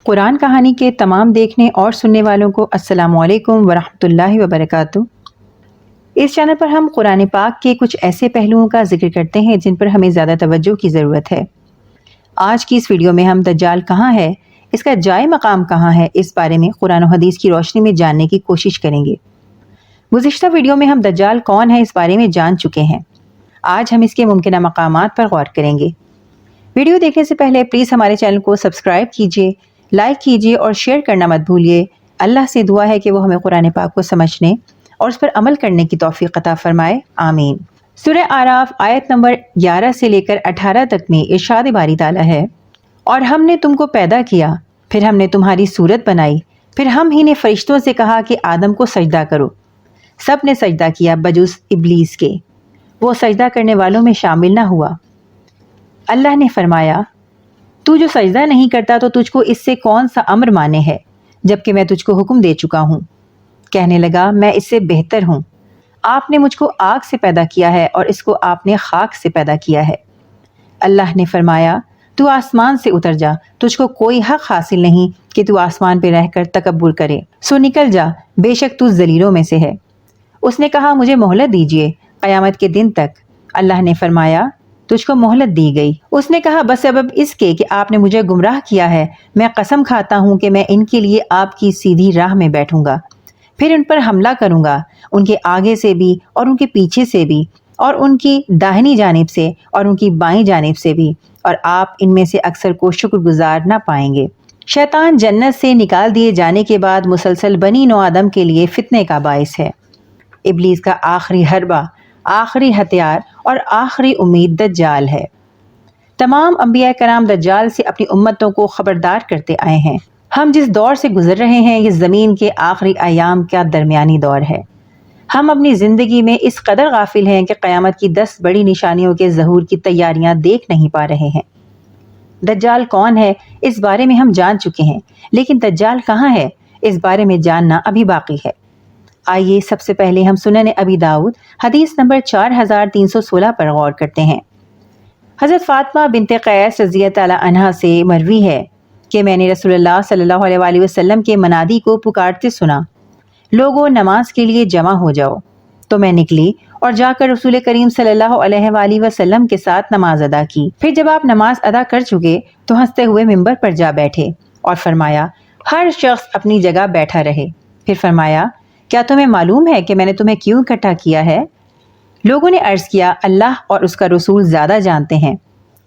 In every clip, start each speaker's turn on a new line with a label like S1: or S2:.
S1: قرآن کہانی کے تمام دیکھنے اور سننے والوں کو السلام علیکم ورحمۃ اللہ وبرکاتہ۔ اس چینل پر ہم قرآن پاک کے کچھ ایسے پہلوؤں کا ذکر کرتے ہیں جن پر ہمیں زیادہ توجہ کی ضرورت ہے۔ آج کی اس ویڈیو میں ہم دجال کہاں ہے، اس کا جائے مقام کہاں ہے، اس بارے میں قرآن و حدیث کی روشنی میں جاننے کی کوشش کریں گے۔ گزشتہ ویڈیو میں ہم دجال کون ہے اس بارے میں جان چکے ہیں۔ آج ہم اس کے ممکنہ مقامات پر غور کریں گے۔ ویڈیو دیکھنے سے پہلے پلیز ہمارے چینل کو سبسکرائب کیجیے، لائک کیجیے اور شیئر کرنا مت بھولیے۔ اللہ سے دعا ہے کہ وہ ہمیں قرآن پاک کو سمجھنے اور اس پر عمل کرنے کی توفیق عطا فرمائے، آمین۔ سورہ اعراف آیت نمبر 11 سے لے کر 18 تک میں ارشاد باری تعالیٰ ہے، اور ہم نے تم کو پیدا کیا، پھر ہم نے تمہاری صورت بنائی، پھر ہم ہی نے فرشتوں سے کہا کہ آدم کو سجدہ کرو، سب نے سجدہ کیا بجز ابلیس کے، وہ سجدہ کرنے والوں میں شامل نہ ہوا۔ اللہ نے فرمایا، تو جو سجدہ نہیں کرتا تو تجھ کو اس سے کون سا امر مانے ہے، جبکہ میں تجھ کو حکم دے چکا ہوں۔ کہنے لگا، میں اس سے بہتر ہوں، آپ نے مجھ کو آگ سے پیدا کیا ہے اور اس کو آپ نے خاک سے پیدا کیا ہے۔ اللہ نے فرمایا، تو آسمان سے اتر جا، تجھ کو کوئی حق حاصل نہیں کہ تو آسمان پہ رہ کر تکبر کرے، سو نکل جا، بے شک تو ذلیلوں میں سے ہے۔ اس نے کہا، مجھے مہلت دیجیے قیامت کے دن تک۔ اللہ نے فرمایا، تجھ کو مہلت دی گئی۔ اس نے کہا، بسبب اس کے کہ آپ نے مجھے گمراہ کیا ہے، میں قسم کھاتا ہوں کہ میں ان کے لیے آپ کی سیدھی راہ میں بیٹھوں گا، پھر ان پر حملہ کروں گا، ان کے آگے سے بھی اور ان کے پیچھے سے بھی، اور ان کی داہنی جانب سے اور ان کی بائیں جانب سے بھی، اور آپ ان میں سے اکثر کو شکر گزار نہ پائیں گے۔ شیطان جنت سے نکال دیے جانے کے بعد مسلسل بنی نو آدم کے لیے فتنے کا باعث ہے۔ ابلیس کا آخری حربہ، آخری ہتھیار اور آخری امید دجال ہے۔ تمام انبیاء کرام دجال سے اپنی امتوں کو خبردار کرتے آئے ہیں۔ ہم جس دور سے گزر رہے ہیں یہ زمین کے آخری ایام کا درمیانی دور ہے۔ ہم اپنی زندگی میں اس قدر غافل ہیں کہ قیامت کی 10 بڑی نشانیوں کے ظہور کی تیاریاں دیکھ نہیں پا رہے ہیں۔ دجال کون ہے اس بارے میں ہم جان چکے ہیں، لیکن دجال کہاں ہے اس بارے میں جاننا ابھی باقی ہے۔ آئیے سب سے پہلے ہم سنن ابی داؤد حدیث نمبر 4316 پر غور کرتے ہیں۔ حضرت فاطمہ بنت قیس رضی اللہ تعالی عنہا سے مروی ہے کہ میں نے رسول اللہ صلی اللہ علیہ وآلہ وسلم کے منادی کو پکارتے سنا، لوگوں نماز کے لیے جمع ہو جاؤ، تو میں نکلی اور جا کر رسول کریم صلی اللہ علیہ وآلہ وسلم کے ساتھ نماز ادا کی۔ پھر جب آپ نماز ادا کر چکے تو ہنستے ہوئے ممبر پر جا بیٹھے اور فرمایا، ہر شخص اپنی جگہ بیٹھا رہے۔ پھر فرمایا، کیا تمہیں معلوم ہے کہ میں نے تمہیں کیوں اکٹھا کیا ہے؟ لوگوں نے عرض کیا، اللہ اور اس کا رسول زیادہ جانتے ہیں۔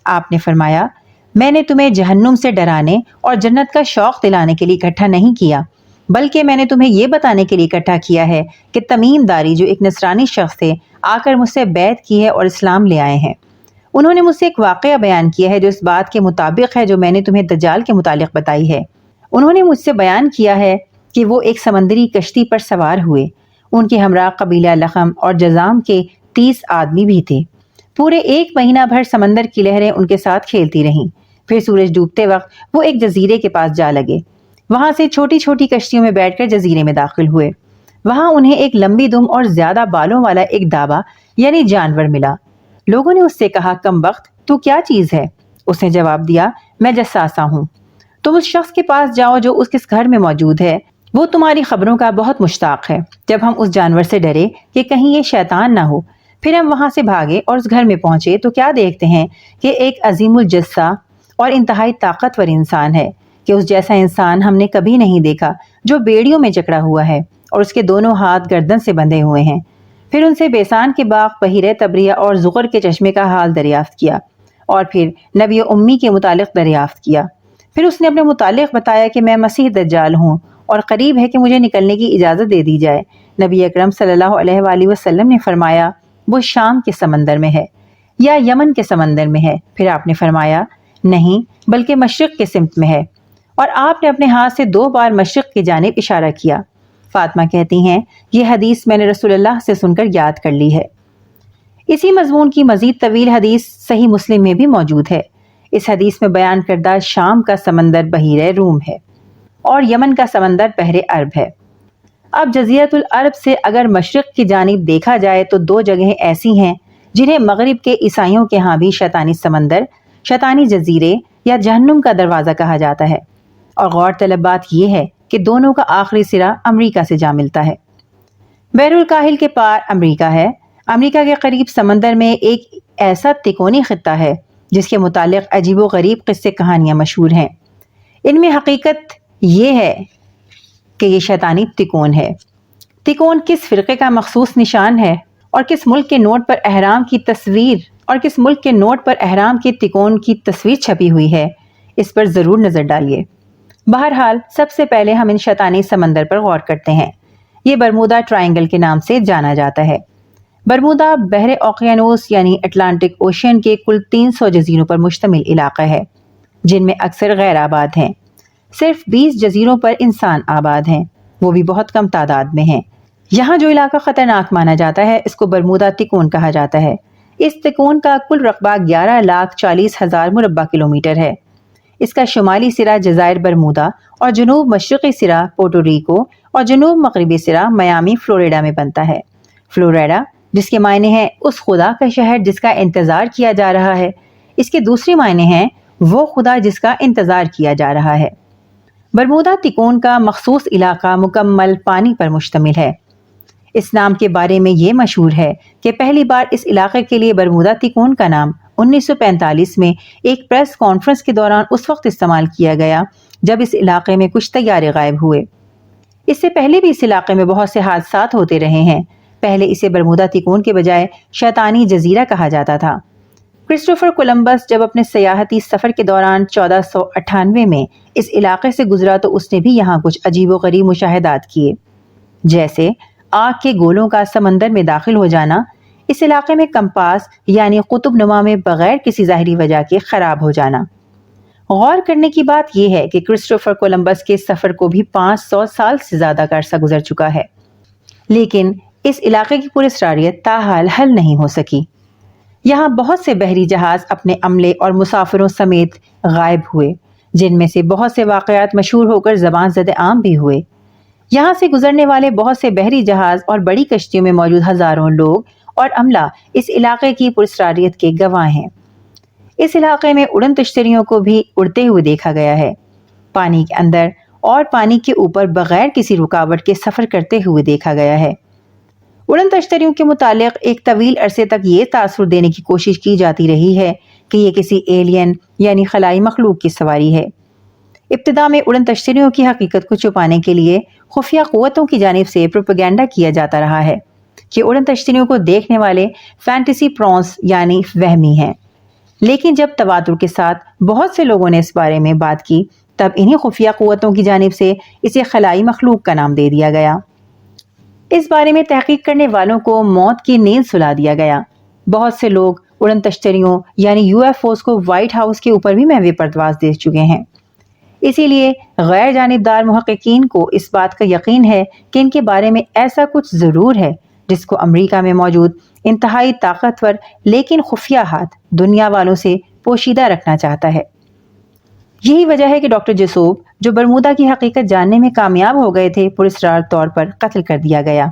S1: آپ نے فرمایا، میں نے تمہیں جہنم سے ڈرانے اور جنت کا شوق دلانے کے لیے اکٹھا نہیں کیا، بلکہ میں نے تمہیں یہ بتانے کے لیے اکٹھا کیا ہے کہ تمیم داری جو ایک نصرانی شخص تھے آ کر مجھ سے بیعت کی ہے اور اسلام لے آئے ہیں۔ انہوں نے مجھ سے ایک واقعہ بیان کیا ہے جو اس بات کے مطابق ہے جو میں نے تمہیں دجال کے متعلق بتائی ہے۔ انہوں نے مجھ سے بیان کیا ہے کہ وہ ایک سمندری کشتی پر سوار ہوئے، ان کے ہمراہ قبیلہ لخم اور جزام کے 30 آدمی بھی تھے۔ پورے 1 مہینہ بھر سمندر کی لہریں ان کے ساتھ کھیلتی رہیں۔ پھر سورج ڈوبتے وقت وہ ایک جزیرے کے پاس جا لگے، وہاں سے چھوٹی چھوٹی کشتیوں میں بیٹھ کر جزیرے میں داخل ہوئے۔ وہاں انہیں ایک لمبی دم اور زیادہ بالوں والا ایک دابا یعنی جانور ملا۔ لوگوں نے اس سے کہا، کم وقت تو کیا چیز ہے؟ اس نے جواب دیا، میں جساسہ ہوں۔ تم اس شخص کے پاس جاؤ جو اس کے گھر میں موجود ہے، وہ تمہاری خبروں کا بہت مشتاق ہے۔ جب ہم اس جانور سے ڈرے کہ کہیں یہ شیطان نہ ہو، پھر ہم وہاں سے بھاگے اور اس گھر میں پہنچے تو کیا دیکھتے ہیں کہ ایک عظیم الجثہ اور انتہائی طاقتور انسان ہے کہ اس جیسا انسان ہم نے کبھی نہیں دیکھا، جو بیڑیوں میں جکڑا ہوا ہے اور اس کے دونوں ہاتھ گردن سے بندھے ہوئے ہیں۔ پھر ان سے بیسان کے باغ، بحیرہ تبریہ اور زغر کے چشمے کا حال دریافت کیا، اور پھر نبی امی کے متعلق دریافت کیا۔ پھر اس نے اپنے متعلق بتایا کہ میں مسیح دجال ہوں اور قریب ہے کہ مجھے نکلنے کی اجازت دے دی جائے۔ نبی اکرم صلی اللہ علیہ وآلہ وسلم نے فرمایا، وہ شام کے سمندر میں ہے یا یمن کے سمندر میں ہے؟ پھر آپ نے فرمایا، نہیں بلکہ مشرق کے سمت میں ہے، اور آپ نے اپنے ہاتھ سے 2 بار مشرق کی جانب اشارہ کیا۔ فاطمہ کہتی ہیں، یہ حدیث میں نے رسول اللہ سے سن کر یاد کر لی ہے۔ اسی مضمون کی مزید طویل حدیث صحیح مسلم میں بھی موجود ہے۔ اس حدیث میں بیان کردہ شام کا سمندر بحیرہ روم ہے اور یمن کا سمندر بحر عرب ہے۔ اب جزیرۃ العرب سے اگر مشرق کی جانب دیکھا جائے تو 2 جگہیں ایسی ہیں جنہیں مغرب کے عیسائیوں کے ہاں بھی شیطانی سمندر، شیطانی جزیرے یا جہنم کا دروازہ کہا جاتا ہے۔ اور غور طلب بات یہ ہے کہ دونوں کا آخری سرا امریکہ سے جا ملتا ہے۔ بحر الکاہل کے پار امریکہ ہے۔ امریکہ کے قریب سمندر میں ایک ایسا تکونی خطہ ہے جس کے متعلق عجیب و غریب قصے کہانیاں مشہور ہیں۔ ان میں حقیقت یہ ہے کہ یہ شیطانی تکون ہے۔ تکون کس فرقے کا مخصوص نشان ہے اور کس ملک کے نوٹ پر احرام کی تکون کی تصویر چھپی ہوئی ہے، اس پر ضرور نظر ڈالیے۔ بہرحال سب سے پہلے ہم ان شیطانی سمندر پر غور کرتے ہیں۔ یہ برمودا ٹرائنگل کے نام سے جانا جاتا ہے۔ برمودا بحر اوقیانوس یعنی اٹلانٹک اوشین کے کل 300 جزیروں پر مشتمل علاقہ ہے، جن میں اکثر غیر آباد ہیں۔ صرف 20 جزیروں پر انسان آباد ہیں، وہ بھی بہت کم تعداد میں ہیں۔ یہاں جو علاقہ خطرناک مانا جاتا ہے اس کو برمودا تکون کہا جاتا ہے۔ اس تکون کا کل رقبہ 11,40,000 مربع کلومیٹر ہے۔ اس کا شمالی سرا جزائر برمودا اور جنوب مشرقی سرا پورٹو ریکو اور جنوب مغربی سرا میامی فلوریڈا میں بنتا ہے۔ فلوریڈا جس کے معنی ہیں اس خدا کا شہر جس کا انتظار کیا جا رہا ہے، اس کے دوسرے معنی ہیں وہ خدا جس کا انتظار کیا جا رہا ہے۔ برمودا تکون کا مخصوص علاقہ مکمل پانی پر مشتمل ہے۔ اس نام کے بارے میں یہ مشہور ہے کہ پہلی بار اس علاقے کے لیے برمودا تکون کا نام 1945 میں ایک پریس کانفرنس کے دوران اس وقت استعمال کیا گیا جب اس علاقے میں کچھ طیارے غائب ہوئے۔ اس سے پہلے بھی اس علاقے میں بہت سے حادثات ہوتے رہے ہیں۔ پہلے اسے برمودا تکون کے بجائے شیطانی جزیرہ کہا جاتا تھا۔ کرسٹوفر کولمبس جب اپنے سیاحتی سفر کے دوران 1498 میں اس علاقے سے گزرا تو اس نے بھی یہاں کچھ عجیب و غریب مشاہدات کیے، جیسے آگ کے گولوں کا سمندر میں داخل ہو جانا، اس علاقے میں کمپاس یعنی قطب نما میں بغیر کسی ظاہری وجہ کے خراب ہو جانا۔ غور کرنے کی بات یہ ہے کہ کرسٹوفر کولمبس کے سفر کو بھی 500 سال سے زیادہ کا عرصہ گزر چکا ہے، لیکن اس علاقے کی پراسراریت تاحال حل نہیں ہو سکی۔ یہاں بہت سے بحری جہاز اپنے عملے اور مسافروں سمیت غائب ہوئے، جن میں سے بہت سے واقعات مشہور ہو کر زبان زد عام بھی ہوئے۔ یہاں سے گزرنے والے بہت سے بحری جہاز اور بڑی کشتیوں میں موجود ہزاروں لوگ اور عملہ اس علاقے کی پراسراریت کے گواہ ہیں۔ اس علاقے میں اڑن تشتریوں کو بھی اڑتے ہوئے دیکھا گیا ہے، پانی کے اندر اور پانی کے اوپر بغیر کسی رکاوٹ کے سفر کرتے ہوئے دیکھا گیا ہے۔ اڑن تشتریوں کے متعلق ایک طویل عرصے تک یہ تاثر دینے کی کوشش کی جاتی رہی ہے کہ یہ کسی ایلین یعنی خلائی مخلوق کی سواری ہے۔ ابتدا میں اڑن تشتریوں کی حقیقت کو چھپانے کے لیے خفیہ قوتوں کی جانب سے پروپیگنڈا کیا جاتا رہا ہے کہ اڑن تشتریوں کو دیکھنے والے فینٹیسی پرونس یعنی وہمی ہیں، لیکن جب تواتر کے ساتھ بہت سے لوگوں نے اس بارے میں بات کی تب انہی خفیہ قوتوں کی جانب سے اسے خلائی مخلوق کا نام دے دیا گیا۔ اس بارے میں تحقیق کرنے والوں کو موت کی نیند سلا دیا گیا۔ بہت سے لوگ اڑن تشتریوں یعنی UFOs کو وائٹ ہاؤس کے اوپر بھی محو پرواز دیکھ چکے ہیں۔ اسی لیے غیر جانبدار محققین کو اس بات کا یقین ہے کہ ان کے بارے میں ایسا کچھ ضرور ہے جس کو امریکہ میں موجود انتہائی طاقتور لیکن خفیہ ہاتھ دنیا والوں سے پوشیدہ رکھنا چاہتا ہے۔ یہی وجہ ہے کہ ڈاکٹر جیسوب جو برمودا کی حقیقت جاننے میں کامیاب ہو گئے تھے پراسرار طور پر قتل کر دیا گیا۔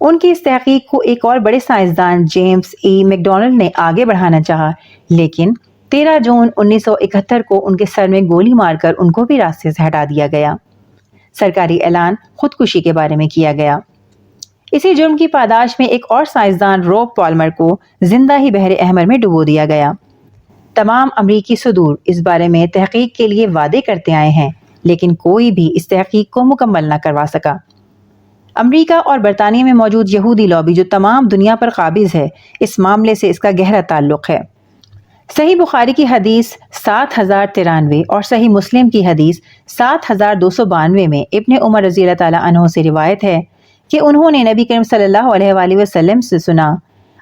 S1: ان کی اس تحقیق کو ایک اور بڑے سائنسدان جیمز میک ڈونلڈ نے آگے بڑھانا چاہا، لیکن 13 جون 1971 کو ان کے سر میں گولی مار کر ان کو بھی راستے سے ہٹا دیا گیا۔ سرکاری اعلان خودکشی کے بارے میں کیا گیا۔ اسی جرم کی پاداش میں ایک اور سائنسدان روب پالمر کو زندہ ہی بحر احمر میں ڈبو دیا گیا۔ تمام امریکی صدور اس بارے میں تحقیق کے لیے وعدے کرتے آئے ہیں، لیکن کوئی بھی اس تحقیق کو مکمل نہ کروا سکا۔ امریکہ اور برطانیہ میں موجود یہودی لابی جو تمام دنیا پر قابض ہے، اس معاملے سے اس کا گہرا تعلق ہے۔ صحیح بخاری کی حدیث 7093 اور صحیح مسلم کی حدیث 7292 میں ابن عمر رضی اللہ تعالیٰ عنہ سے روایت ہے کہ انہوں نے نبی کریم صلی اللہ علیہ وآلہ وسلم سے سنا،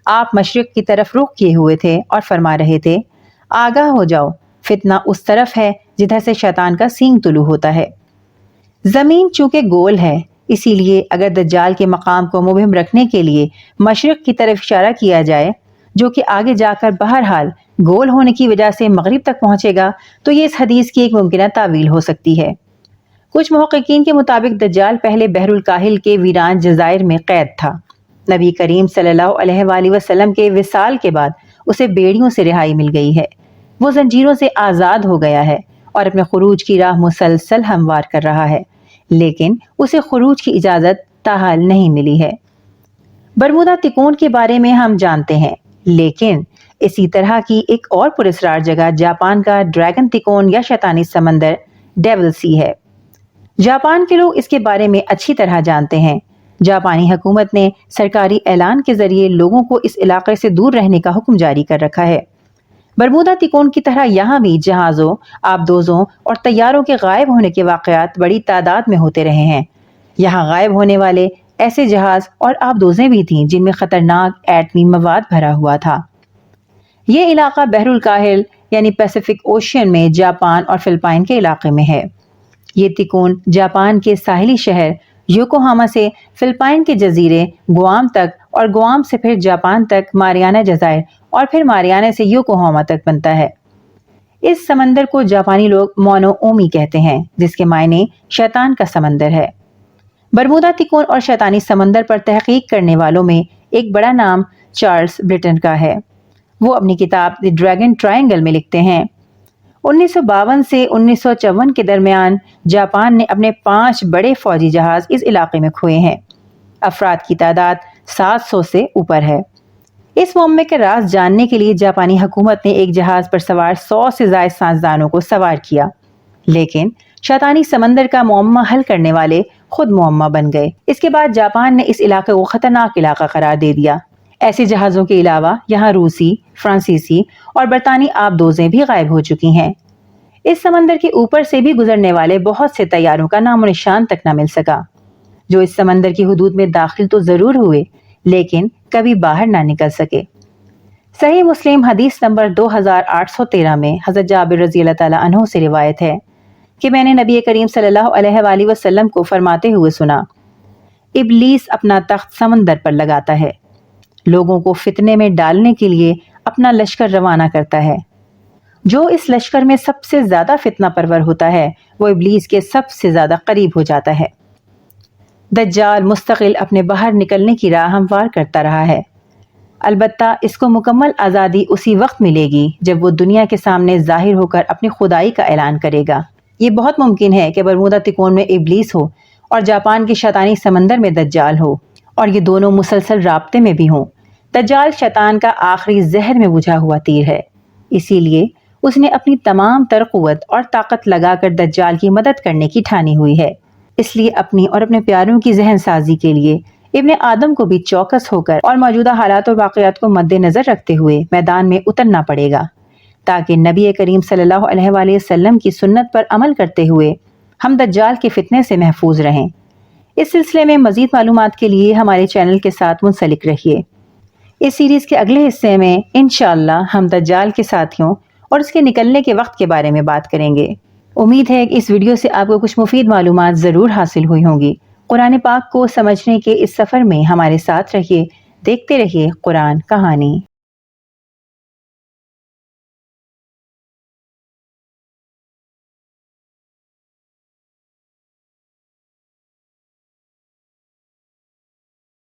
S1: آپ مشرق کی طرف رخ کیے ہوئے تھے اور فرما رہے تھے، آگاہ ہو جاؤ، فتنہ اس طرف ہے جدھر سے شیطان کا سینگ طلوع ہوتا ہے۔ زمین چونکہ گول ہے، اسی لیے اگر دجال کے مقام کو مبہم رکھنے کے لیے مشرق کی طرف اشارہ کیا جائے، جو کہ آگے جا کر بہرحال گول ہونے کی وجہ سے مغرب تک پہنچے گا، تو یہ اس حدیث کی ایک ممکنہ تعویل ہو سکتی ہے۔ کچھ محققین کے مطابق دجال پہلے بحر الکاہل کے ویران جزائر میں قید تھا۔ نبی کریم صلی اللہ علیہ وآلہ وسلم کے وصال کے بعد اسے بیڑیوں سے رہائی مل گئی ہے، وہ زنجیروں سے آزاد ہو گیا ہے اور اپنے خروج کی راہ مسلسل ہموار کر رہا ہے، لیکن اسے خروج کی اجازت تاحال نہیں ملی ہے۔ برمودا تکون کے بارے میں ہم جانتے ہیں، لیکن اسی طرح کی ایک اور پراسرار جگہ جاپان کا ڈریگن تکون یا شیطانی سمندر ڈیول سی ہے۔ جاپان کے لوگ اس کے بارے میں اچھی طرح جانتے ہیں۔ جاپانی حکومت نے سرکاری اعلان کے ذریعے لوگوں کو اس علاقے سے دور رہنے کا حکم جاری کر رکھا ہے۔ برمودا تکون کی طرح یہاں بھی جہازوں، آبدوزوں اور طیاروں کے غائب ہونے کے واقعات بڑی تعداد میں ہوتے رہے ہیں۔ یہاں غائب ہونے والے ایسے جہاز اور آبدوزیں بھی تھیں جن میں خطرناک ایٹمی مواد بھرا ہوا تھا۔ یہ علاقہ بحر الکاہل یعنی پیسیفک اوشین میں جاپان اور فلپائن کے علاقے میں ہے۔ یہ تکون جاپان کے ساحلی شہر یوکوہاما سے فلپائن کے جزیرے گوام تک اور گوام سے پھر جاپان تک ماریانا جزائر اور پھر ماریانا سے یوکوہاما تک بنتا ہے۔ اس سمندر کو جاپانی لوگ مونو اومی کہتے ہیں، جس کے معنی شیطان کا سمندر ہے۔ برمودا تکون اور شیطانی سمندر پر تحقیق کرنے والوں میں ایک بڑا نام چارلس برٹن کا ہے۔ وہ اپنی کتاب دی ڈریگن ٹرائنگل میں لکھتے ہیں، 1952 سے 1954 کے درمیان جاپان نے اپنے 5 بڑے فوجی جہاز اس علاقے میں کھوئے ہیں۔ افراد کی تعداد 700 سے اوپر ہے۔ اس معمے کے راز جاننے کے لیے جاپانی حکومت نے ایک جہاز پر سوار 100 سے زائد سائنسدانوں کو سوار کیا، لیکن شیطانی سمندر کا معمہ حل کرنے والے خود معمہ بن گئے۔ اس کے بعد جاپان نے اس علاقے کو خطرناک علاقہ قرار دے دیا۔ ایسے جہازوں کے علاوہ یہاں روسی، فرانسیسی اور برطانوی آبدوزیں بھی غائب ہو چکی ہیں۔ اس سمندر کے اوپر سے بھی گزرنے والے بہت سے طیاروں کا نام و نشان تک نہ مل سکا، جو اس سمندر کی حدود میں داخل تو ضرور ہوئے لیکن کبھی باہر نہ نکل سکے۔ صحیح مسلم حدیث نمبر 2813 میں حضرت جابر رضی اللہ تعالیٰ عنہ سے روایت ہے کہ میں نے نبی کریم صلی اللہ علیہ وآلہ وسلم کو فرماتے ہوئے سنا، ابلیس اپنا تخت سمندر پر لگاتا ہے، لوگوں کو فتنے میں ڈالنے کے لیے اپنا لشکر روانہ کرتا ہے۔ جو اس لشکر میں سب سے زیادہ فتنہ پرور ہوتا ہے وہ ابلیس کے سب سے زیادہ قریب ہو جاتا ہے۔ دجال مستقل اپنے باہر نکلنے کی راہ ہموار کرتا رہا ہے، البتہ اس کو مکمل آزادی اسی وقت ملے گی جب وہ دنیا کے سامنے ظاہر ہو کر اپنی خدائی کا اعلان کرے گا۔ یہ بہت ممکن ہے کہ برمودا تکون میں ابلیس ہو اور جاپان کے شیطانی سمندر میں دجال ہو، اور یہ دونوں مسلسل رابطے میں بھی ہوں۔ دجال شیطان کا آخری زہر میں بجھا ہوا تیر ہے، اسی لیے اس نے اپنی تمام تر قوت اور طاقت لگا کر دجال کی مدد کرنے کی ٹھانی ہوئی ہے۔ اس لیے اپنی اور اپنے پیاروں کی ذہن سازی کے لیے ابن آدم کو بھی چوکس ہو کر اور موجودہ حالات اور واقعات کو مد نظر رکھتے ہوئے میدان میں اترنا پڑے گا، تاکہ نبی کریم صلی اللہ علیہ وآلہ وسلم کی سنت پر عمل کرتے ہوئے ہم دجال کے فتنے سے محفوظ رہیں۔ اس سلسلے میں مزید معلومات کے لیے ہمارے چینل کے ساتھ منسلک رہیے۔ اس سیریز کے اگلے حصے میں انشاءاللہ ہم دجال کے ساتھیوں اور اس کے نکلنے کے وقت کے بارے میں بات کریں گے۔ امید ہے کہ اس ویڈیو سے آپ کو کچھ مفید معلومات ضرور حاصل ہوئی ہوں گی۔ قرآن پاک کو سمجھنے کے اس سفر میں ہمارے ساتھ رہیے، دیکھتے رہیے قرآن کہانی۔